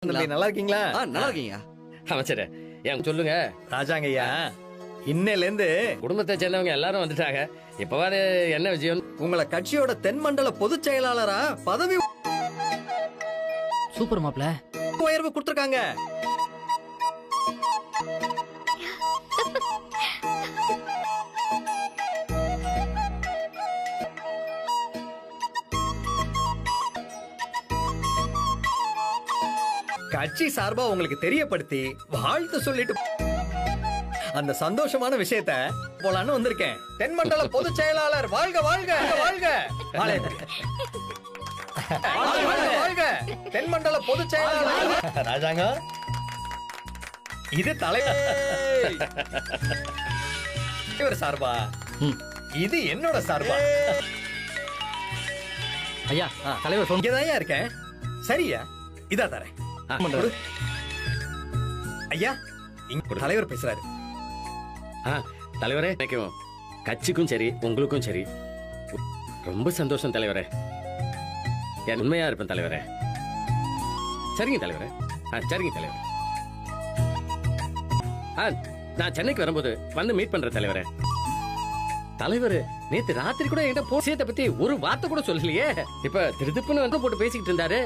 நல்லா இருக்கீங்களா? நல்லா இருக்கீங்க அமைச்சரே ஏன் சொல்லுங்க. ராஜாங்கய்யா, இன்னையில இருந்து குடும்பத்தை சேர்ந்தவங்க எல்லாரும் வந்துட்டாங்க. இப்பவாது என்ன விஷயம்? உங்களை கட்சியோட தென்மண்டல பொதுச் செயலாளரா பதவி சூப்பர் மாப்ள. உயர்வு கொடுத்திருக்காங்க. கட்சி சார்பா உங்களுக்கு தெரியப்படுத்தி வாழ்த்து சொல்லிட்டு அந்த சந்தோஷமான விஷயத்தை போலான்னு வந்திருக்கேன். தென்மண்டல பொதுச் செயலாளர் வாழ்க வாழ்க வாழ்க வாழ்க தென்மண்டல பொதுச் செயலாளர் ராஜாங்க. இது தலைவர் சார்பா, இது என்னோட சார்பா. ஐயா தலைவர் இங்கதான் இருக்கேன். சரியா, இதா தரேன். ஐயா, இங்க தலைவர் பேசுறாரு. தலைவரே, நினைக்கும் கட்சிக்கும் சரி உங்களுக்கும் சரி ரொம்ப சந்தோஷம் தலைவரே. என் உண்மையா இருப்பேன் தலைவரே. சரிங்க தலைவரே. சரிங்க தலைவரே. நான் சென்னைக்கு வரும்போது வந்து மீட் பண்றேன் தலைவரே. தலைவர் நேத்து ராத்திரி கூட என்கிட்ட விஷயத்தை பத்தி ஒரு வார்த்தை கூட சொல்லலையே. இப்ப திருதுப்புன்னு வந்து போட்டு பேசிக்கிட்டு இருந்தாரு.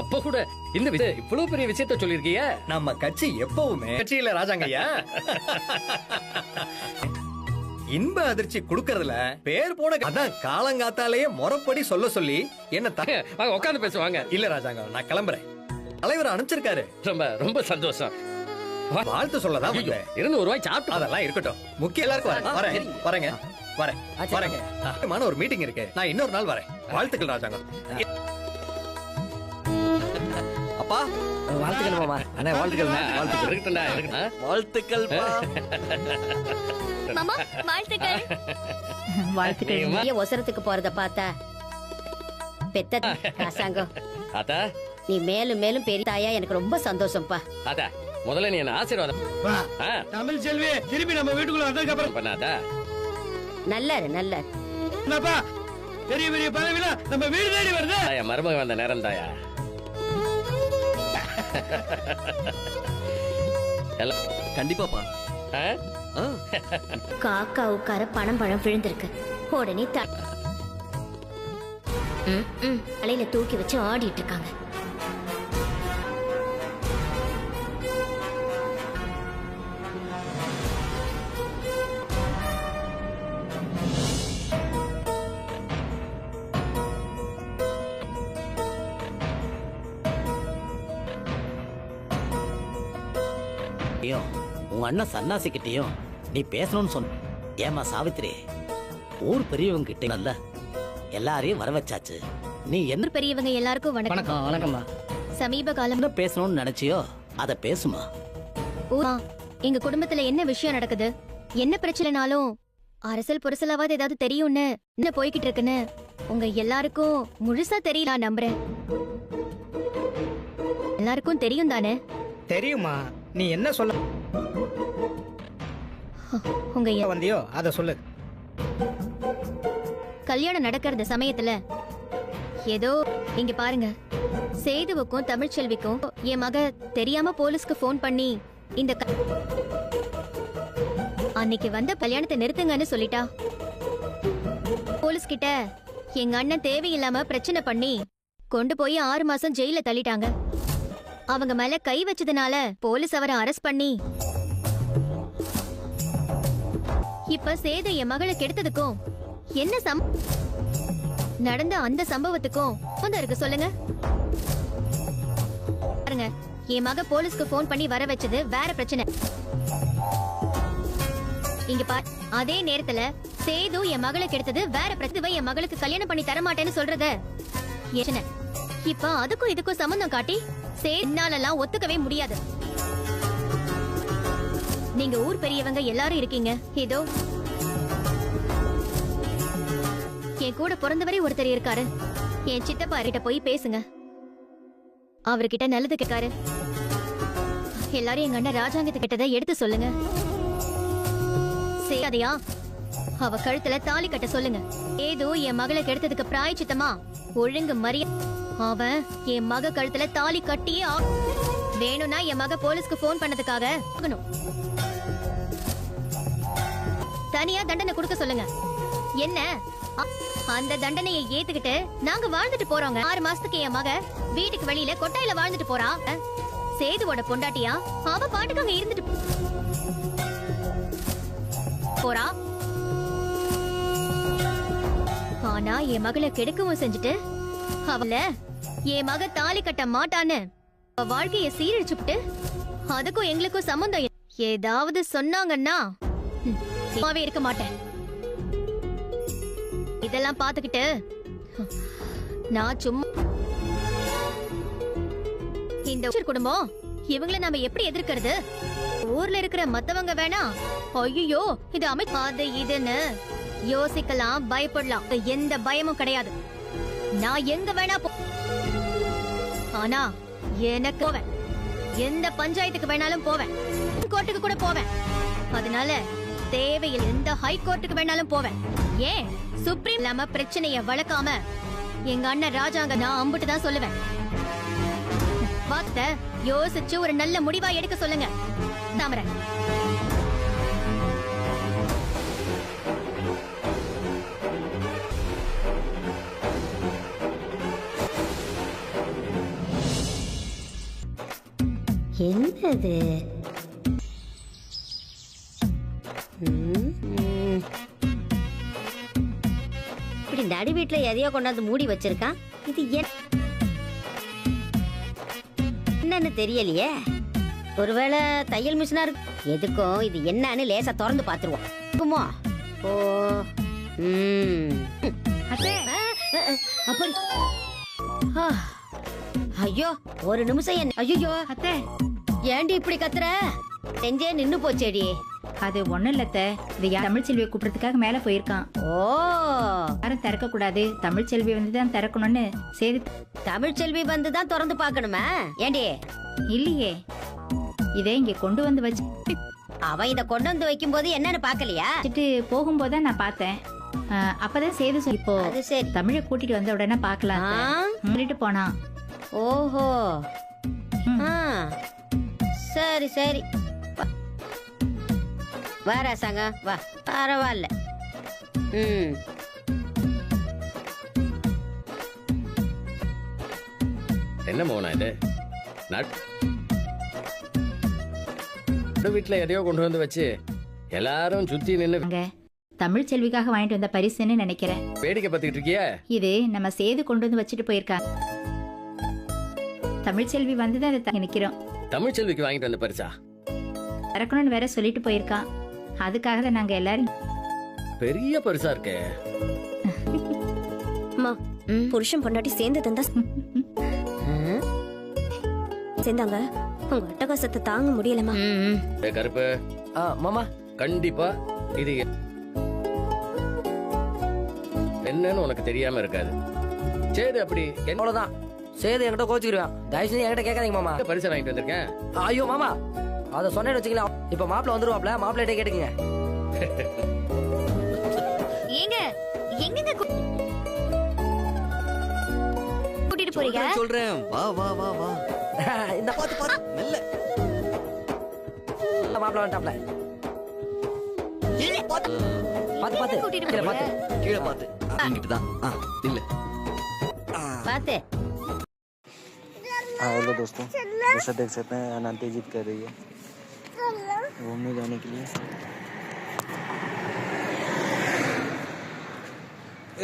அப்ப கூட இந்த இவ்வளவு பெரிய விஷயத்த சொல்லிருக்கீங்க. நம்ம கட்சி எப்பவுமே கட்சியில ராஜாங்கய்யா இன்ப அதிர்ச்சி குடுக்கறதுல பேர் போன அதான் காலங்காத்தாலேயே முறைப்படி சொல்ல சொல்லி என்ன உட்காந்து பேசுவாங்க. இல்ல ராஜாங்க, நான் கிளம்புறேன். தலைவர் அனுப்பிச்சிருக்காரு. ரொம்ப ரொம்ப சந்தோஷம். வாழ்த்து சொல்லதான் இருந்து ஒரு ரூபாய் சாப்பிட்டு அதெல்லாம் இருக்கட்டும். முக்கிய எல்லாருக்கும் வரேங்க வரேங்க. ஒரு மீட்டிங் இருக்கு, நான் இன்னொரு நாள் வரேன். வாழ்த்துக்கள் ராஜாங்க. அப்பா வாழ்த்துக்கள் மாமா. அண்ணா வாழ்த்துக்கள். வாழ்த்துக்கள் மாமா. வாழ்த்துக்கள். வாழ்த்துக்கள். ஒசரத்துக்கு போறத பார்த்தா பெத்த ராசாங்கம், ஆத்தா நீ மேலும் மேலும் பெரிய தாயா எனக்கு ரொம்ப சந்தோஷம்ப்பா. ஆத்தா முதல்ல நீ என்ன ஆசீர்வாதம் தமிழ் செல்வி திருப்பி நம்ம வீட்டுக்குள்ள வந்ததுக்கு அப்புறம் பண்ணாதா. நல்லாரு நல்ல என்னப்பா பெரிய பெரிய பதவியில நம்ம வீடு தேடி வருது. மருமக வந்த நேரம் தாயா. கண்டிப்பாப்பா. காக்கா உட்கார பணம் பழம் விழுந்திருக்கு. உடனே தலையில தூக்கி வச்சு ஆடிட்டு இருக்காங்க. உங்க அண்ணன் சன்னாசி கிட்டையும் நீ பேசணும்னு சொன்ன. ஏமா சாவித்திரி, ஊர் பெரியவங்க கிட்ட நல்ல எல்லாரையும் வர வச்சாச்சு. நீ என்ன பெரியவங்க எல்லாருக்கும் வணக்கம். வணக்கம்மா. சமீப காலம் பேசணும்னு நினைச்சியோ அத பேசுமா. எங்க குடும்பத்துல என்ன விஷயம் நடக்குது, என்ன பிரச்சனைனாலும் அரசல் புரசலாவது ஏதாவது தெரியும்னு என்ன போய்கிட்டு இருக்குன்னு உங்க எல்லாருக்கும் முழுசா தெரியல நம்புறேன். எல்லாருக்கும் தெரியும் தானே? தெரியுமா? நீ என்ன சொல்ல உங்க வந்தியோ அத சொல்லு. கல்யாணம் நடக்கிறது சமயத்துல ஏதோ இங்க பாருங்க, சேதுவுக்கும் தமிழ்ச்செல்விக்கும் என் மக தெரியாம போலீஸ்க்கு போன் பண்ணி இந்த அன்னைக்கு வந்த கல்யாணத்தை நிறுத்துங்கன்னு சொல்லிட்டா. போலீஸ் கிட்ட எங்க அண்ணன் தேவையில்லாம பிரச்சனை பண்ணி கொண்டு போய் 6 மாசம் ஜெயில தள்ளிட்டாங்க. அவங்க மேல கை வச்சதுனால போலீஸ் அவரை அரெஸ்ட் பண்ணி இப்ப சேது என் மகளை கெடுத்ததுக்கும் என்ன நடந்த அந்த சம்பவத்துக்கும் இருக்கு சொல்லுங்க. பாருங்க, என் மக போலீஸ்க்கு போன் பண்ணி வர வச்சது வேற பிரச்சனை. இங்க பாரு, அதே நேரத்துல சேது என் மகளை கெடுத்தது வேற பிரச்சனை. என் மகளுக்கு கல்யாணம் பண்ணி தர மாட்டேன்னு சொல்றத இப்ப அதுக்கும் இதுக்கும் சம்பந்தம் காட்டி என்னாலலாம் ஒத்துக்கவே முடியாது. நீங்க ஊர் பெரியவங்க எல்லாரும் இருக்கீங்க. ஏதோ என் கூட பிறந்தவரை ஒருத்தர் இருக்காரு. என் சித்தப்பா கிட்ட போய் பேசுங்க. அவர்கிட்ட நல்லது கேட்காரு. எல்லாரும் எங்க அண்ணன் ராஜாங்கத்து கிட்டதை எடுத்து சொல்லுங்க. செய்யாதையா அவ கழுத்துல தாலி கட்ட சொல்லுங்க. ஏதோ என் மகளை கெடுத்ததுக்கு பிராயச்சித்தமா ஒழுங்கு மரியாதை அவன் என் மக கழுத்துல தாலி கட்டியே வேணும்னா என் மக போலீஸ்க்கு போன் பண்ணதுக்காக ஆகணும். தனியா தண்டனை கொடுக்க சொல்லுங்க. என்ன அந்த தண்டனையை ஏத்துக்கிட்டு நாங்க வாழ்ந்துட்டு போறோங்க. 6 மாசத்துக்கு என் மக வீட்டுக்கு வெளியில கொட்டாயில வாழ்ந்துட்டு போறா. சேதுவோட பொண்டாட்டியா அவ பாட்டுக்கு அங்க இருந்துட்டு போறா. ஆனா என் மகளை கெடுக்கவும் செஞ்சுட்டு அவள என் மக தாலி கட்ட மாட்டான்னு அவ வாழ்க்கைய சீரழிச்சுட்டு அதுக்கும் எங்களுக்கும் சம்பந்தம் ஏதாவது சொன்னாங்கன்னா சும்மாவே இருக்க மாட்டேன். இதெல்லாம் பாத்துக்கிட்டு நான் சும்மா இந்த குடும்பம் இவங்கள நாம எப்படி எதிர்க்கிறது? ஊர்ல இருக்கிற மத்தவங்க வேணா ஐயோ இது அது இதுன்னு யோசிக்கலாம், பயப்படலாம். எந்த பயமும் கிடையாது. நான் எங்க வேணா ஆனா எனக்கு போவேன். எந்த பஞ்சாயத்துக்கு வேணாலும் போவேன். கோர்ட்டுக்கு கூட போவேன். அதனால தேவையில் எந்த ஹை கோர்ட்டுக்கு வேணாலும் போவேன். ஏன் சுப்ரீம் இல்லாம பிரச்சனைய வளர்க்காம எங்க அண்ணன் ராஜாங்க நான் அம்புட்டு தான் சொல்லுவேன். பார்த்த யோசிச்சு ஒரு நல்ல முடிவா எடுக்க சொல்லுங்க. தாமரை என்னது? இப்படி நடு வீட்டுல எதையோ கொண்டாந்து மூடி வச்சிருக்கான். இது என்னன்னு தெரியலையே. ஒருவேளை தையல் மிஷினா இருக்கு. எதுக்கும் இது என்னன்னு லேசா திறந்து பாத்துருவோம். இருக்குமோ? ஓ அப்படி ஐயோ ஒரு நிமிஷம் என்ன. ஐயோ அத்தை, ஏண்டி இப்படி கத்துற? செஞ்சே நின்னு போச்சேடி. அது ஒண்ணும் இல்லத்த, இந்த தமிழ்ச்செல்வியை கூப்பிடுறதுக்காக மேல போயிருக்கான். ஓ யாரும் திறக்க கூடாது, தமிழ்ச்செல்வி வந்துதான் திறக்கணும்னு. சரி, தமிழ்ச்செல்வி வந்துதான் திறந்து பாக்கணுமா? ஏண்டி இல்லையே, இதே இங்க கொண்டு வந்து வச்சு அவன் இத கொண்டு வந்து வைக்கும் போது என்னன்னு பாக்கலையா? போகும்போதுதான் நான் பார்த்தேன். அப்பதான் சேது இப்போ அது சரி. தமிழை கூட்டிட்டு வந்த உடனே பாக்கலாம் சொல்லிட்டு போனான். ஓஹோ சரி சரி வா ராசாங்க வா. பரவாயில்ல. என்ன மோனா இது? வீட்டுல எதையோ கொண்டு வந்து வச்சு எல்லாரும் சுத்தி நின்னு தமிழ்ச்செல்விக்காக வாங்கிட்டு வந்த பரிசுன்னு நினைக்கிறேன். வேடிக்கை பார்த்துக்கிட்டு இருக்கியா? இது நம்ம சேது கொண்டு வந்து வச்சுட்டு போயிருக்காங்க. தமிழ்ச்செல்வி வந்துதான் அதை நிக்கிறோம். தமிழ்ச்செல்விக்கு வாங்கிட்டு வந்த பரிசா? திறக்கணும்னு வேற சொல்லிட்டு போயிருக்கான். அதுக்காக தான் நாங்க எல்லாரும். பெரிய பரிசா இருக்கே. புருஷன் பொண்டாட்டி சேர்ந்து தந்தா சேர்ந்தாங்க. உங்க அட்டகாசத்தை தாங்க முடியலமா. கருப்பு மாமா கண்டிப்பா இது என்னன்னு உனக்கு தெரியாம இருக்காது. சரி அப்படி அவ்வளவுதான். சேது என்கிட்ட கோச்சுக்கிடுவேன். தயவு செஞ்சு என்கிட்ட கேட்காதீங்க மாமா. பரிசை வாங்கிட்டு வந்திருக்கேன். ஐயோ மாமா, அத சொன்னேன்னு வச்சுக்கலாம். இப்ப மாப்பிள்ள வந்துருவாப்ல, மாப்பிள்ளைகிட்ட கேட்டுக்குங்க. ஏங்க எங்கங்க கூட்டிட்டு போறீங்க? சொல்றேன், வா வா வா வா. இந்த பாத்து பாத்து மெல்ல. மாப்பிள்ள வந்துட்டாப்ல. பாத்து பாத்து கீழே பாத்து கீழே பாத்து. இங்கிட்டு தான். இல்ல பாத்து. हेलो दोस्तों, जैसा देख सकते हैं अनंती जिद कर रही है घूमने जाने के लिए।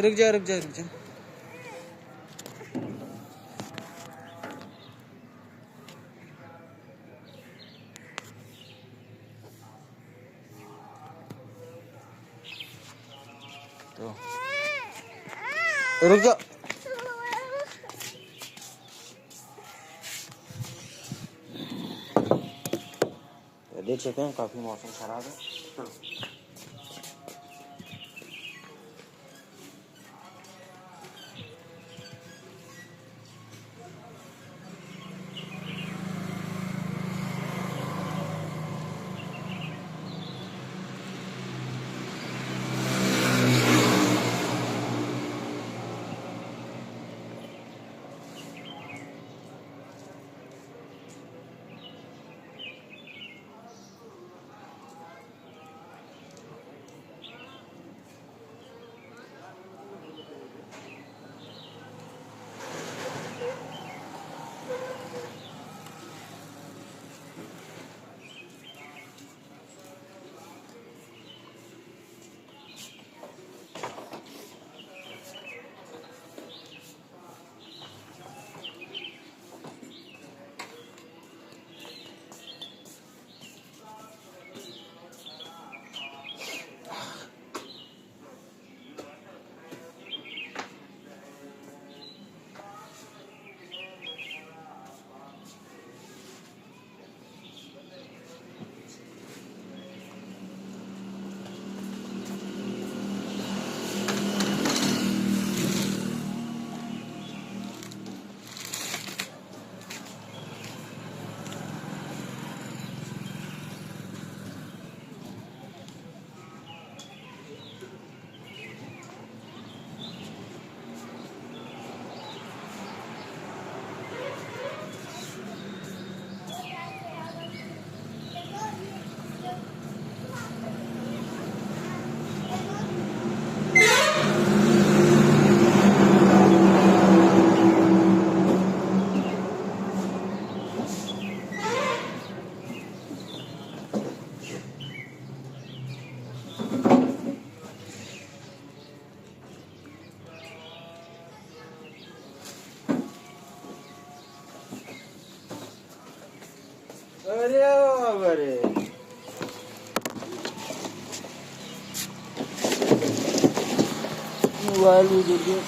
रुक जा रुक जा रुक जा। तो रुक जा। देख सकते हैं काफी मौसम खराब है। अरे अरे मोबाइल भी दे दिया।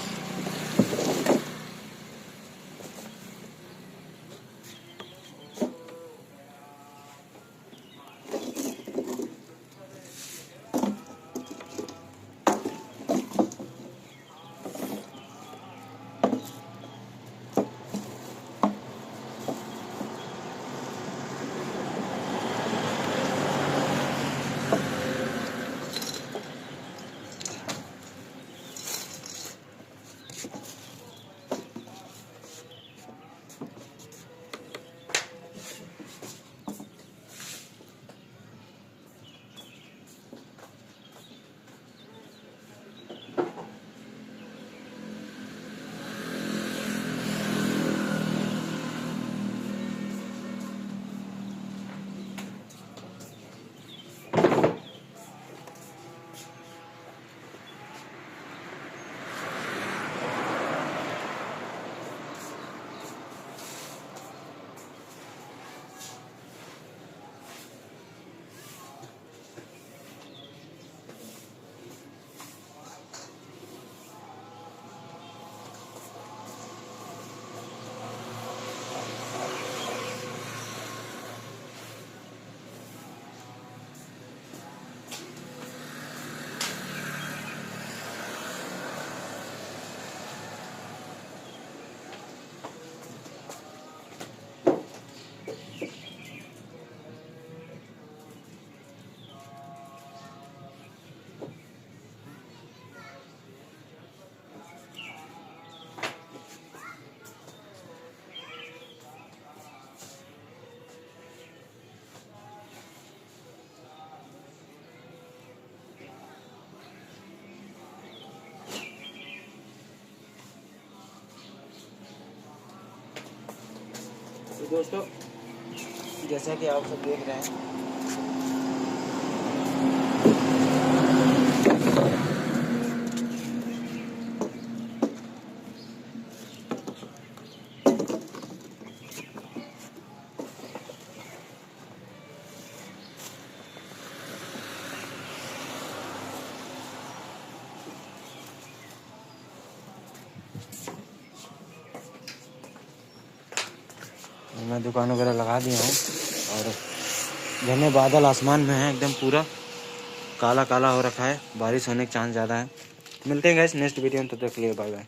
तो दोस्तों जैसा कि आप सब देख रहे हैं मैं दुकान वगैरह लगा दिया हूँ और घने बादल आसमान में है, एकदम पूरा काला काला हो रखा है, बारिश होने के चांस ज़्यादा है। मिलते हैं गाइस नेक्स्ट वीडियो में, तब तक के लिए बाय बाय।